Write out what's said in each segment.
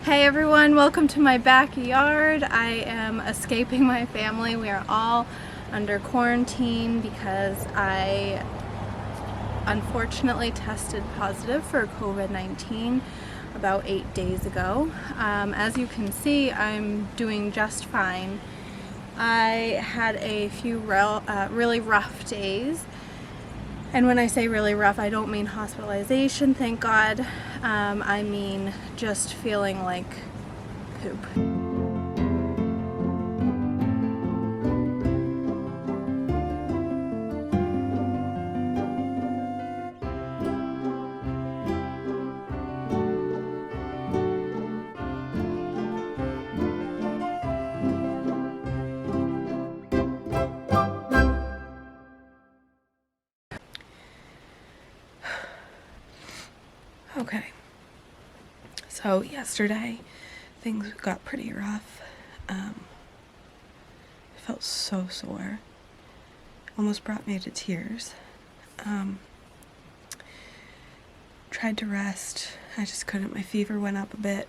Hey everyone, welcome to my backyard. I am escaping my family. We are all under quarantine because I unfortunately tested positive for COVID-19 about 8 days ago. As you can see, I'm doing just fine. I had a few really rough days. And when I say really rough, I don't mean hospitalization, thank God. I mean just feeling like poop. Okay, so yesterday things got pretty rough. I felt so sore, almost brought me to tears. Tried to rest, I just couldn't. My fever went up a bit.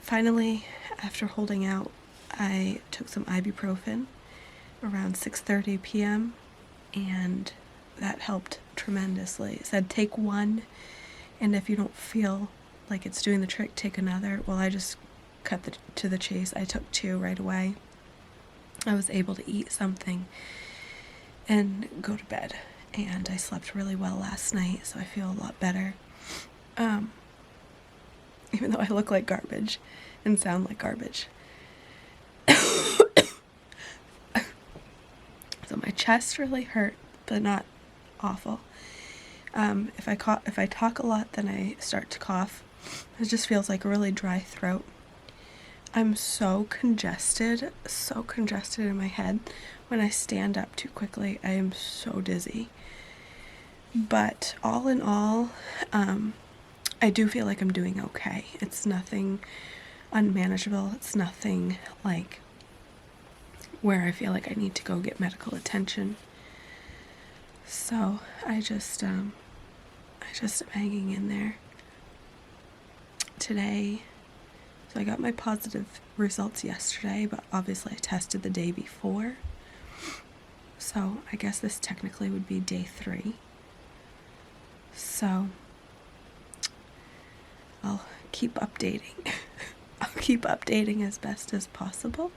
Finally, after holding out, I took some ibuprofen around 6:30 p.m. and that helped tremendously. It said take one, and if you don't feel like it's doing the trick, take another. Well, I just cut to the chase. I took 2 right away. I was able to eat something and go to bed, and I slept really well last night, so I feel a lot better. Even though I look like garbage and sound like garbage. So my chest really hurt, but not awful. If I talk a lot, then I start to cough. It just feels like a really dry throat. I'm so congested in my head. When I stand up too quickly, I am so dizzy. But all in all, I do feel like I'm doing okay. It's nothing unmanageable. It's nothing like where I feel like I need to go get medical attention. So I just am hanging in there. Today, so I got my positive results yesterday, but obviously I tested the day before. So I guess this technically would be day 3. So I'll keep updating. I'll keep updating as best as possible.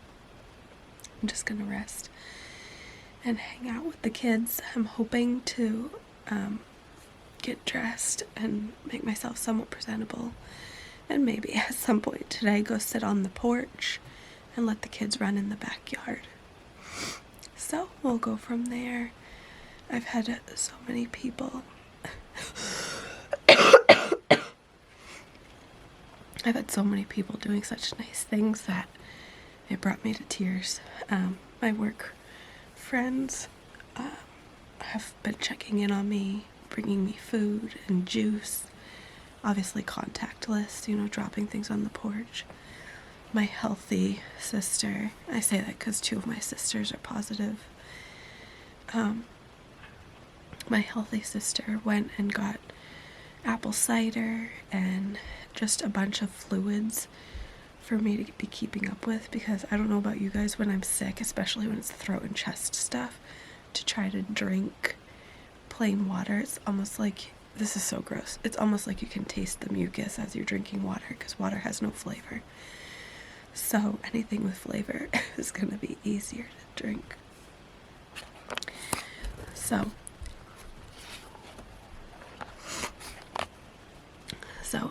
I'm just gonna rest and hang out with the kids. I'm hoping to get dressed and make myself somewhat presentable, and maybe at some point today go sit on the porch and let the kids run in the backyard. So we'll go from there. I've had so many people doing such nice things that it brought me to tears. My work friends have been checking in on me, bringing me food and juice, obviously contactless, dropping things on the porch. My healthy sister, I say that because 2 of my sisters are positive. My healthy sister went and got apple cider and just a bunch of fluids for me to be keeping up with, because I don't know about you guys, when I'm sick, especially when it's throat and chest stuff, to try to drink plain water, it's almost like, this is so gross, it's almost like you can taste the mucus as you're drinking water, because water has no flavor. So anything with flavor is going to be easier to drink. So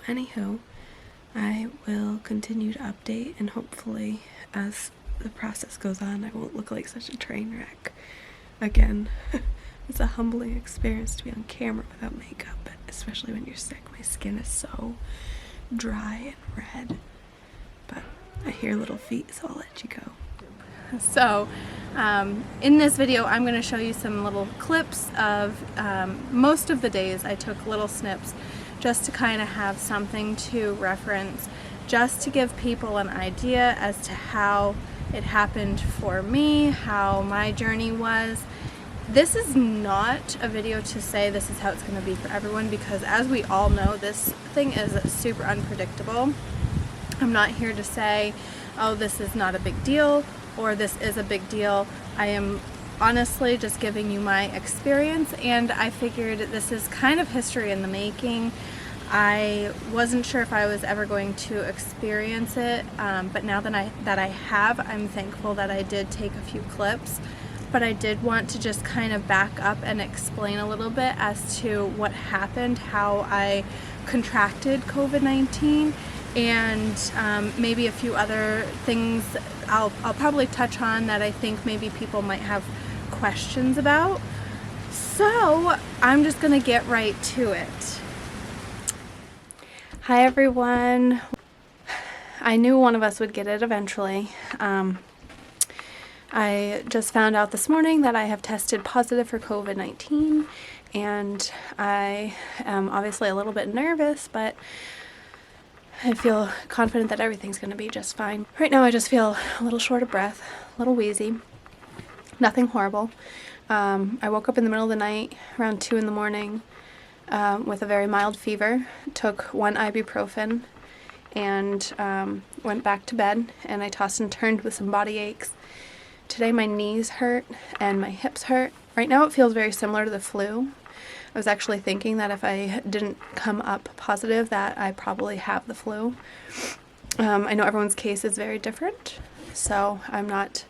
anywho, I will continue to update, and hopefully as the process goes on, I won't look like such a train wreck again. It's a humbling experience to be on camera without makeup, but especially when you're sick. My skin is so dry and red, but I hear little feet, so I'll let you go. So in this video, I'm going to show you some little clips of most of the days. I took little snips just to kind of have something to reference, just to give people an idea as to how it happened for me, how my journey was. This is not a video to say this is how it's going to be for everyone, because as we all know, this thing is super unpredictable. I'm not here to say, oh, this is not a big deal or this is a big deal. I am honestly just giving you my experience, and I figured this is kind of history in the making. I wasn't sure if I was ever going to experience it, but now that I have, I'm thankful that I did take a few clips. But I did want to just kind of back up and explain a little bit as to what happened, how I contracted COVID-19, and maybe a few other things I'll probably touch on that I think maybe people might have questions about. So I'm just gonna get right to it. Hi everyone. I knew one of us would get it eventually. I just found out this morning that I have tested positive for COVID-19, and I am obviously a little bit nervous, but I feel confident that everything's going to be just fine. Right now I just feel a little short of breath, a little wheezy, nothing horrible. I woke up in the middle of the night around 2 in the morning with a very mild fever, took 1 ibuprofen, and went back to bed, and I tossed and turned with some body aches. Today my knees hurt and my hips hurt. Right now it feels very similar to the flu. I was actually thinking that if I didn't come up positive that I probably have the flu. I know everyone's case is very different, so I'm not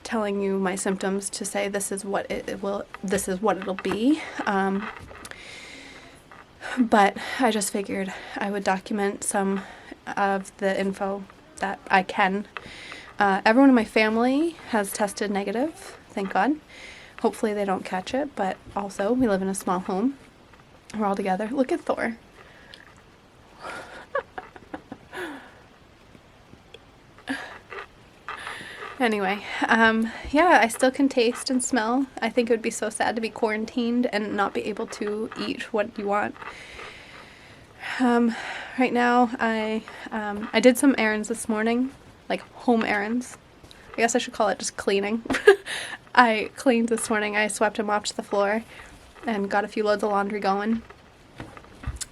telling you my symptoms to say this is what it'll be. But I just figured I would document some of the info that I can. Everyone in my family has tested negative, thank God. Hopefully they don't catch it, but also we live in a small home. We're all together. Look at Thor. Anyway, yeah, I still can taste and smell. I think it would be so sad to be quarantined and not be able to eat what you want. Right now, I did some errands this morning, like home errands. I guess I should call it just cleaning. I cleaned this morning. I swept and mopped the floor and got a few loads of laundry going.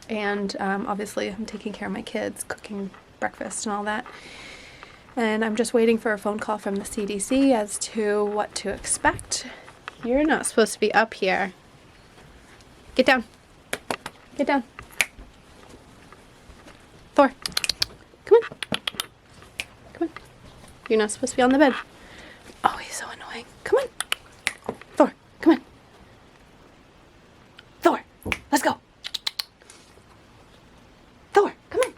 And obviously I'm taking care of my kids, cooking breakfast and all that. And I'm just waiting for a phone call from the CDC as to what to expect. You're not supposed to be up here. Get down. Get down. Thor. Come on. Come on. You're not supposed to be on the bed. Oh, he's so annoying. Come on. Thor, come on. Thor, let's go. Thor, come on.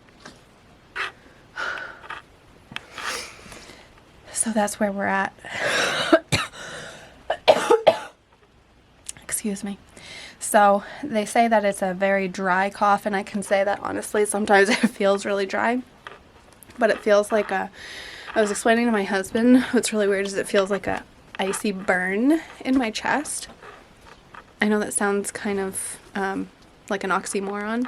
So that's where we're at. Excuse me. So they say that it's a very dry cough, and I can say that honestly, sometimes it feels really dry. But it feels like I was explaining to my husband, what's really weird is it feels like a icy burn in my chest. I know that sounds kind of like an oxymoron,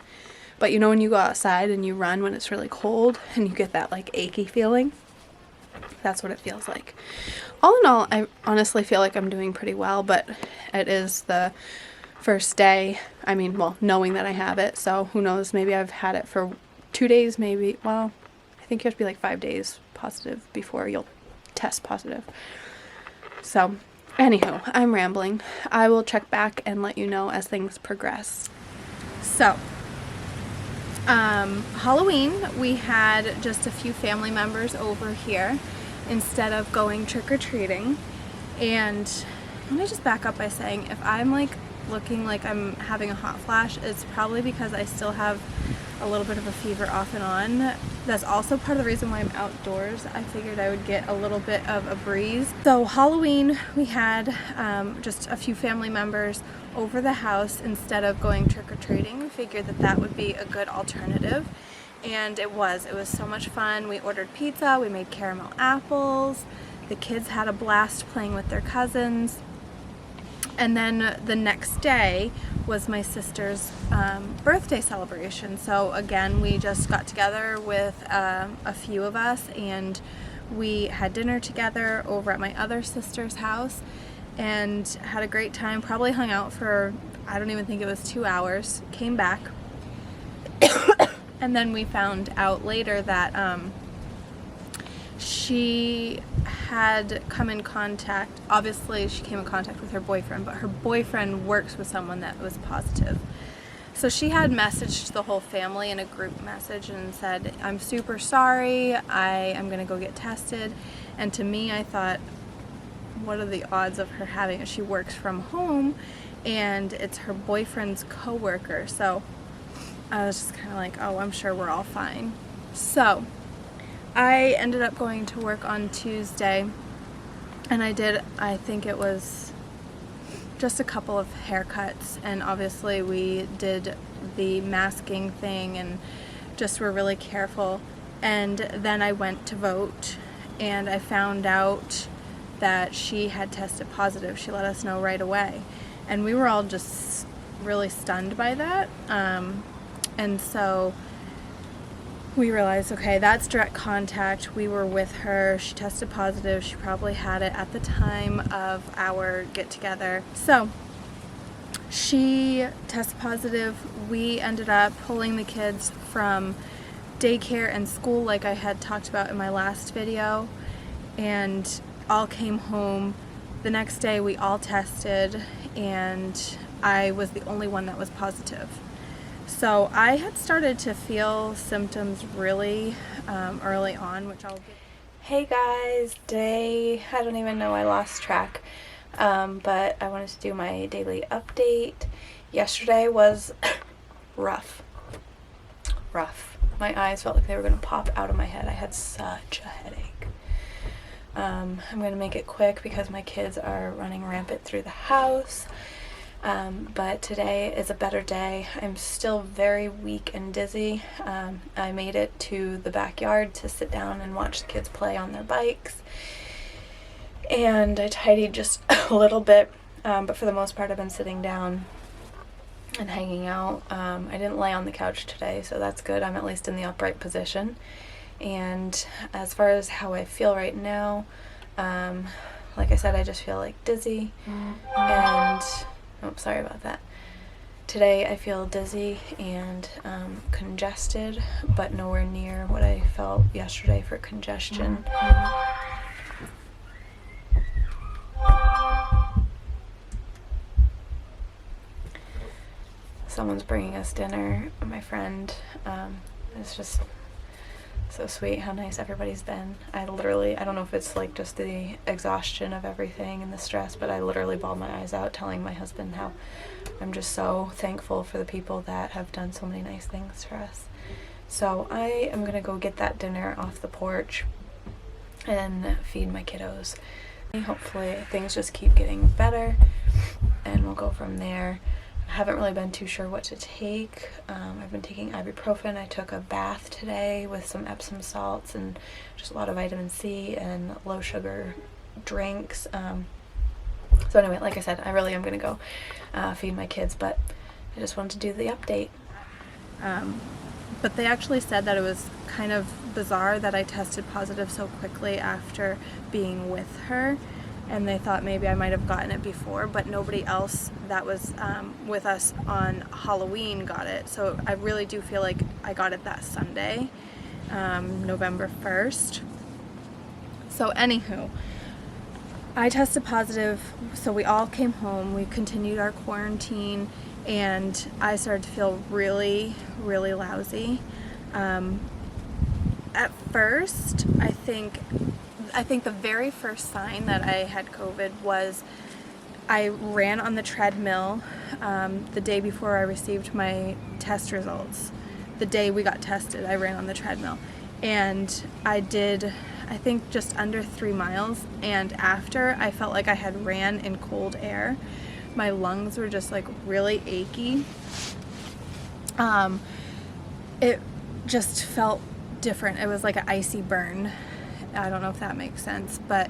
but you know when you go outside and you run when it's really cold and you get that like achy feeling? That's what it feels like. All in all, I honestly feel like I'm doing pretty well, but it is the first day, I mean, well, knowing that I have it, so who knows, maybe I've had it for 2 days, maybe, well, I think you have to be like 5 days positive before you'll test positive. So, anywho, I'm rambling. I will check back and let you know as things progress. So, Halloween, we had just a few family members over here instead of going trick-or-treating. And let me just back up by saying, if I'm like looking like I'm having a hot flash, it's probably because I still have a little bit of a fever off and on. That's also part of the reason why I'm outdoors. I figured I would get a little bit of a breeze. So Halloween, we had just a few family members over the house instead of going trick-or-treating. We figured that that would be a good alternative, and it was so much fun. We ordered pizza, we made caramel apples, the kids had a blast playing with their cousins. And then the next day was my sister's birthday celebration. So again, we just got together with a few of us, and we had dinner together over at my other sister's house and had a great time. Probably hung out for, I don't even think it was 2 hours. Came back. And then we found out later that she had come in contact, obviously she came in contact with her boyfriend, but her boyfriend works with someone that was positive. So she had messaged the whole family in a group message and said, I'm super sorry, I am going to go get tested. And to me, I thought, what are the odds of her having it? She works from home and it's her boyfriend's coworker. So I was just kind of like, oh, I'm sure we're all fine. So I ended up going to work on Tuesday, and I think it was just a couple of haircuts, and obviously we did the masking thing and just were really careful. And then I went to vote, and I found out that she had tested positive. She let us know right away, and we were all just really stunned by that. And so we realized, okay, that's direct contact. We were with her. She tested positive. She probably had it at the time of our get-together. So she tested positive. We ended up pulling the kids from daycare and school like I had talked about in my last video, and all came home. The next day we all tested, and I was the only one that was positive. So I had started to feel symptoms really early on, which I'll get. Hey guys, today, I don't even know, I lost track, but I wanted to do my daily update. Yesterday was rough. My eyes felt like they were going to pop out of my head. I had such a headache. I'm going to make it quick because my kids are running rampant through the house. But today is a better day. I'm still very weak and dizzy. I made it to the backyard to sit down and watch the kids play on their bikes. And I tidied just a little bit, but for the most part I've been sitting down and hanging out. I didn't lay on the couch today, so that's good. I'm at least in the upright position. And as far as how I feel right now, like I said, I just feel like dizzy and oh, sorry about that. Today I feel dizzy and congested, but nowhere near what I felt yesterday for congestion. Someone's bringing us dinner. My friend, it's just so sweet how nice everybody's been. I don't know if it's like just the exhaustion of everything and the stress, but I literally bawled my eyes out telling my husband how I'm just so thankful for the people that have done so many nice things for us. So I am gonna go get that dinner off the porch and feed my kiddos. Hopefully things just keep getting better and we'll go from there. I haven't really been too sure what to take. I've been taking ibuprofen. I took a bath today with some Epsom salts and just a lot of vitamin C and low sugar drinks. So anyway, like I said, I really am going to go feed my kids, but I just wanted to do the update. But they actually said that it was kind of bizarre that I tested positive so quickly after being with her. And they thought maybe I might have gotten it before, but nobody else that was with us on Halloween got it. So I really do feel like I got it that Sunday, November 1st. So anywho, I tested positive, so we all came home, we continued our quarantine, and I started to feel really, really lousy. At first, I think the very first sign that I had COVID was I ran on the treadmill the day before I received my test results. The day we got tested, I ran on the treadmill. And I did, I think, just under 3 miles. And after, I felt like I had ran in cold air. My lungs were just like really achy. It just felt different. It was like an icy burn. I don't know if that makes sense, but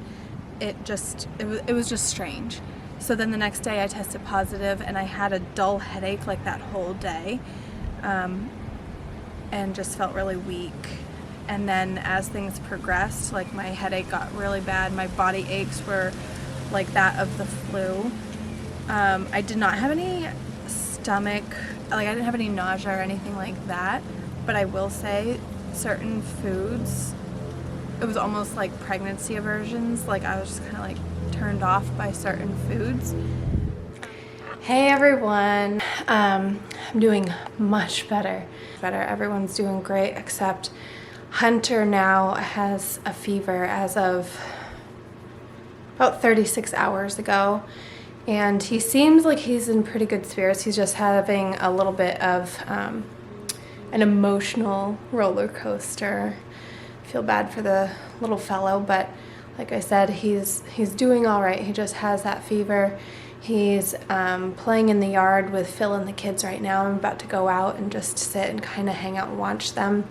it was just strange. So then the next day I tested positive and I had a dull headache like that whole day, and just felt really weak. And then as things progressed, like my headache got really bad, my body aches were like that of the flu. I did not have any stomach, like I didn't have any nausea or anything like that, but I will say certain foods, it was almost like pregnancy aversions. Like I was just kind of like turned off by certain foods. Hey everyone, I'm doing much better. Everyone's doing great except Hunter now has a fever as of about 36 hours ago, and he seems like he's in pretty good spirits. He's just having a little bit of an emotional roller coaster. I feel bad for the little fellow, but like I said, he's doing all right. He just has that fever. He's playing in the yard with Phil and the kids right now. I'm about to go out and just sit and kind of hang out and watch them.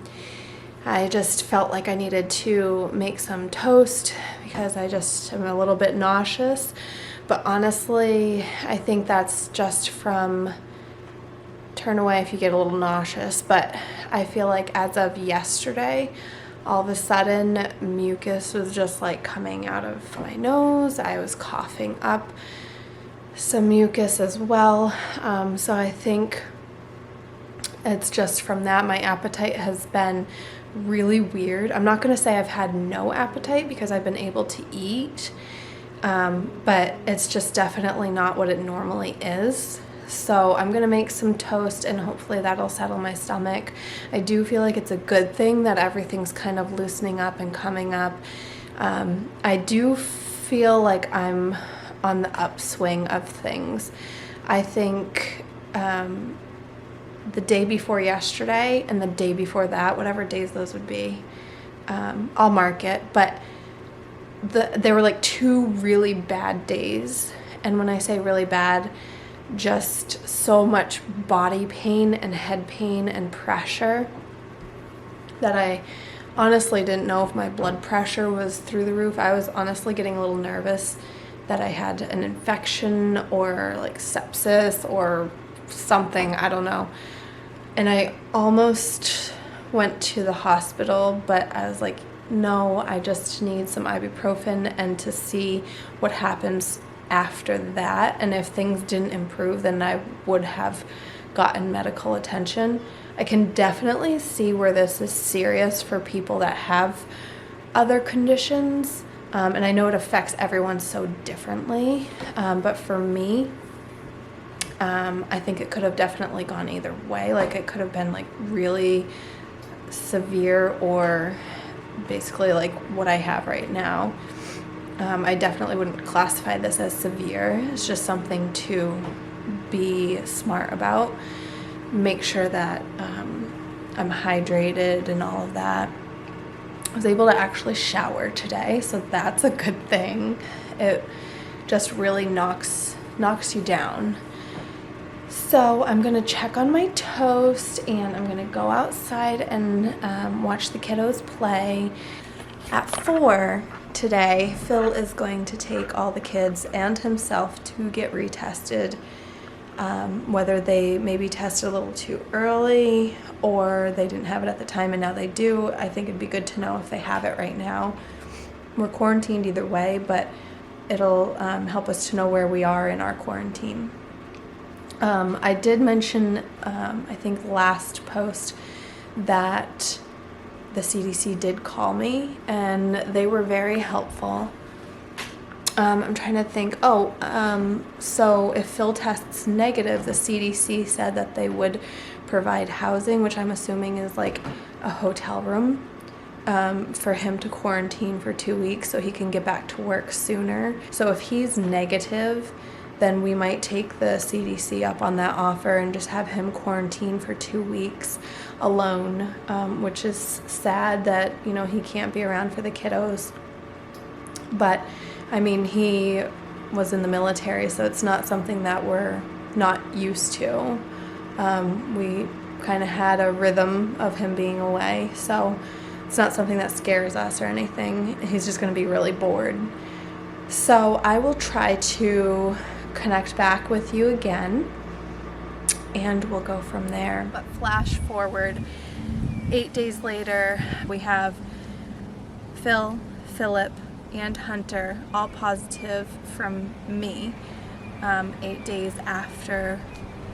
I just felt like I needed to make some toast because I just am a little bit nauseous. But honestly, I think that's just from, turn away if you get a little nauseous, but I feel like as of yesterday, all of a sudden mucus was just like coming out of my nose. I was coughing up some mucus as well. So I think it's just from that. My appetite has been really weird. I'm not going to say I've had no appetite because I've been able to eat, but it's just definitely not what it normally is. So I'm going to make some toast and hopefully that'll settle my stomach. I do feel like it's a good thing that everything's kind of loosening up and coming up. I do feel like I'm on the upswing of things. I think the day before yesterday and the day before that, whatever days those would be, I'll mark it, but there were like 2 really bad days. And when I say really bad, just so much body pain and head pain and pressure that I honestly didn't know if my blood pressure was through the roof. I was honestly getting a little nervous that I had an infection or like sepsis or something, I don't know. And I almost went to the hospital, but I was like, no, I just need some ibuprofen and to see what happens after that. And if things didn't improve, then I would have gotten medical attention. I can definitely see where this is serious for people that have other conditions. And I know it affects everyone so differently. But for me, I think it could have definitely gone either way. Like it could have been like really severe or basically like what I have right now. I definitely wouldn't classify this as severe. It's just something to be smart about. Make sure that I'm hydrated and all of that. I was able to actually shower today, so that's a good thing. It just really knocks you down. So I'm gonna check on my toast and I'm gonna go outside and watch the kiddos play. At 4 today, Phil is going to take all the kids and himself to get retested. Whether they maybe tested a little too early or they didn't have it at the time and now they do, I think it'd be good to know if they have it right now. We're quarantined either way, but it'll help us to know where we are in our quarantine. I did mention, I think last post, that the CDC did call me and they were very helpful. I'm trying to think. So if Phil tests negative, the CDC said that they would provide housing, which I'm assuming is like a hotel room, for him to quarantine for 2 weeks so he can get back to work sooner. So if he's negative, then we might take the CDC up on that offer and just have him quarantine for 2 weeks alone, which is sad that, you know, he can't be around for the kiddos. But I mean, he was in the military, so it's not something that we're not used to. We kind of had a rhythm of him being away, so it's not something that scares us or anything. He's just going to be really bored. So I will try to connect back with you again, and we'll go from there. But flash forward, 8 days later, we have Phil, Philip, and Hunter all positive from me 8 days after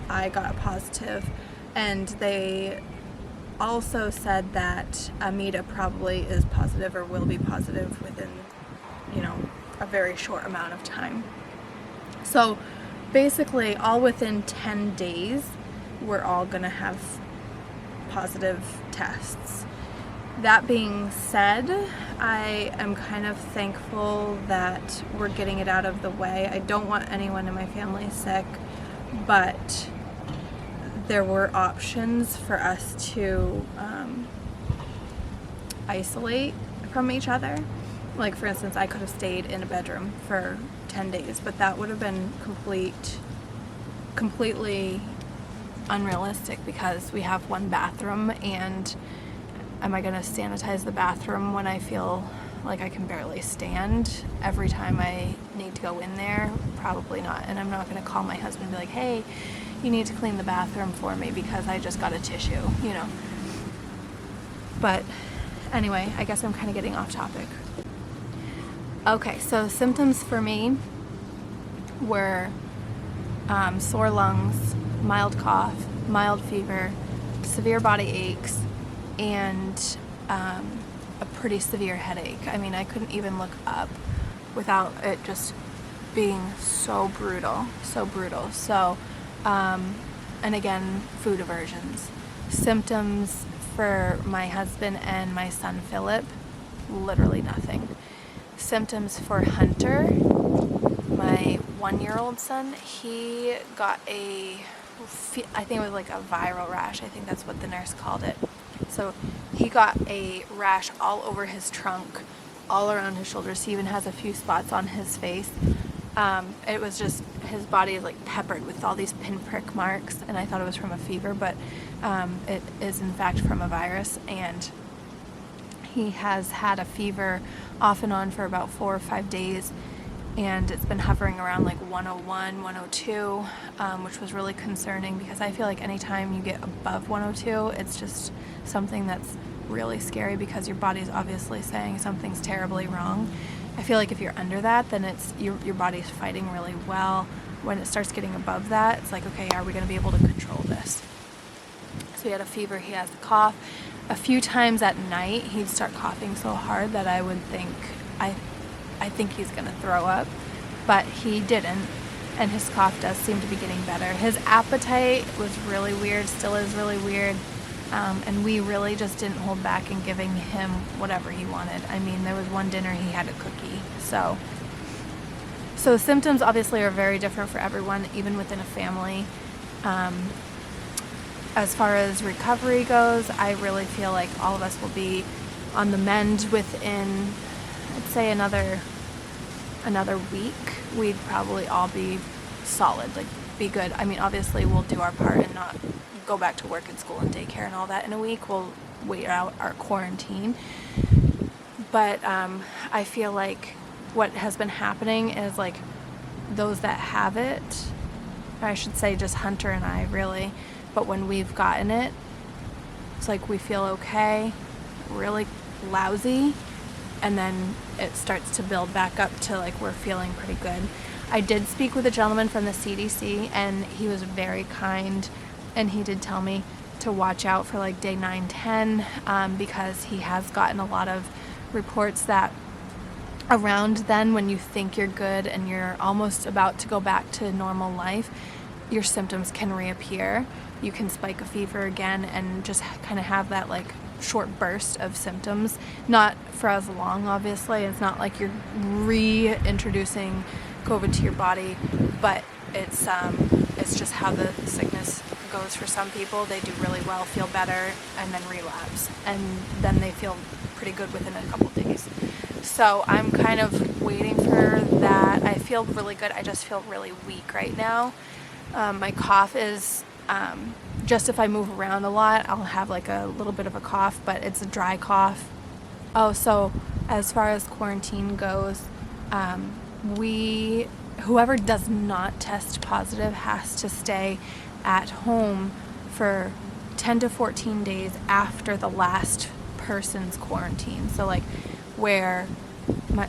I got positive, and they also said that Amita probably is positive or will be positive within, a very short amount of time. So basically, all within 10 days, we're all gonna have positive tests. That being said, I am kind of thankful that we're getting it out of the way. I don't want anyone in my family sick, but there were options for us to isolate from each other. Like, for instance, I could have stayed in a bedroom for 10 days, but that would have been completely unrealistic because we have one bathroom, and am I going to sanitize the bathroom when I feel like I can barely stand every time I need to go in there? Probably not. And I'm not going to call my husband and be like, hey, you need to clean the bathroom for me because I just got a tissue, But anyway, I guess I'm kind of getting off topic. Okay, so symptoms for me were sore lungs, mild cough, mild fever, severe body aches, and a pretty severe headache. I mean, I couldn't even look up without it just being so brutal. So, and again, food aversions. Symptoms for my husband and my son Philip, literally nothing. Symptoms for Hunter, my 1-year-old son, he got I think it was like a viral rash. I think that's what the nurse called it. So he got a rash all over his trunk, all around his shoulders. He even has a few spots on his face. It was just, his body is like peppered with all these pinprick marks, and I thought it was from a fever, but it is in fact from a virus. And he has had a fever off and on for about 4 or 5 days, and it's been hovering around like 101, 102, which was really concerning because I feel like anytime you get above 102, it's just something that's really scary because your body's obviously saying something's terribly wrong. I feel like if you're under that, then it's your body's fighting really well. When it starts getting above that, it's like, okay, are we going to be able to control this? So he had a fever, he has a cough. A few times at night, he'd start coughing so hard that I would think, I think he's going to throw up, but he didn't, and his cough does seem to be getting better. His appetite was really weird, still is really weird, and we really just didn't hold back in giving him whatever he wanted. I mean, there was one dinner he had a cookie, so the symptoms obviously are very different for everyone, even within a family. As far as recovery goes, I really feel like all of us will be on the mend within, I'd say, another week. We'd probably all be solid, like be good. I mean, obviously we'll do our part and not go back to work and school and daycare and all that in a week. We'll wait out our quarantine. But I feel like what has been happening is like those that have it, or I should say just Hunter and I really, but when we've gotten it, it's like we feel okay, really lousy, and then it starts to build back up to like we're feeling pretty good. I did speak with a gentleman from the CDC, and he was very kind, and he did tell me to watch out for like day 9, 10, because he has gotten a lot of reports that around then, when you think you're good and you're almost about to go back to normal life, your symptoms can reappear. You can spike a fever again and just kind of have that like short burst of symptoms, not for as long, obviously. It's not like you're reintroducing COVID to your body, but it's just how the sickness goes for some people. They do really well, feel better, and then relapse, and then they feel pretty good within a couple days. So I'm kind of waiting for that. I feel really good. I just feel really weak right now. My cough is just if I move around a lot, I'll have like a little bit of a cough, but it's a dry cough. Oh, so as far as quarantine goes, whoever does not test positive has to stay at home for 10 to 14 days after the last person's quarantine. So like where,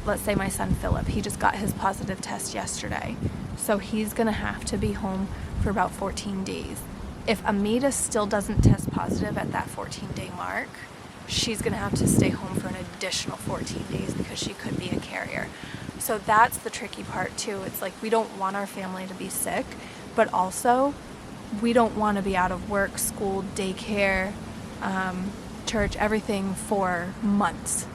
let's say my son Philip, he just got his positive test yesterday. So he's going to have to be home for about 14 days. if Amita still doesn't test positive at that 14-day mark, she's gonna have to stay home for an additional 14 days because she could be a carrier. So that's the tricky part too. It's like we don't want our family to be sick, but also we don't want to be out of work, school, daycare, church, everything for months.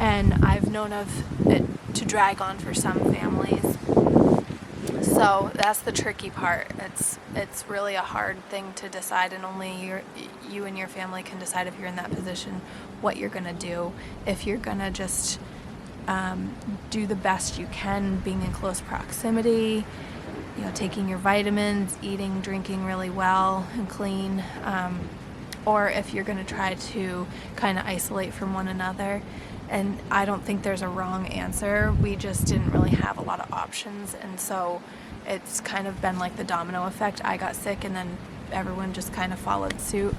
And I've known of it to drag on for some families. So that's the tricky part. It's really a hard thing to decide, and only you and your family can decide if you're in that position what you're gonna do. If you're gonna just do the best you can, being in close proximity, you know, taking your vitamins, eating, drinking really well and clean, or if you're gonna try to kind of isolate from one another. And I don't think there's a wrong answer. We just didn't really have a lot of options, and so it's kind of been like the domino effect. I got sick and then everyone just kind of followed suit.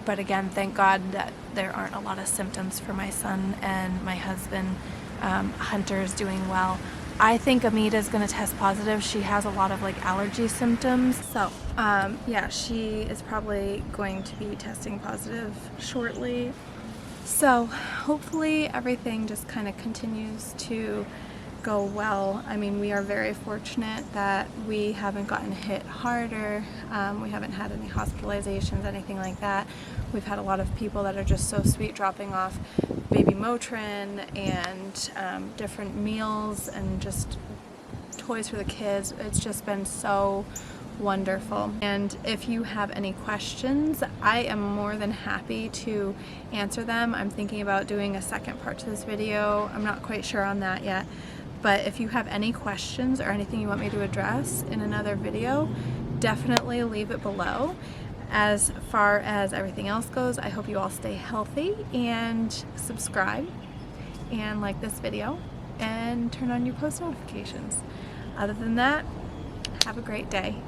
But again, thank God that there aren't a lot of symptoms for my son and my husband. Hunter is doing well. I think Amita is going to test positive. She has a lot of like allergy symptoms. So yeah, she is probably going to be testing positive shortly. So hopefully everything just kind of continues to go well. I mean, we are very fortunate that we haven't gotten hit harder. We haven't had any hospitalizations, anything like that. We've had a lot of people that are just so sweet, dropping off baby Motrin and different meals and just toys for the kids. It's just been so wonderful. And if you have any questions, I am more than happy to answer them. I'm thinking about doing a second part to this video. I'm not quite sure on that yet. But if you have any questions or anything you want me to address in another video, definitely leave it below. As far as everything else goes, I hope you all stay healthy and subscribe and like this video and turn on your post notifications. Other than that, have a great day.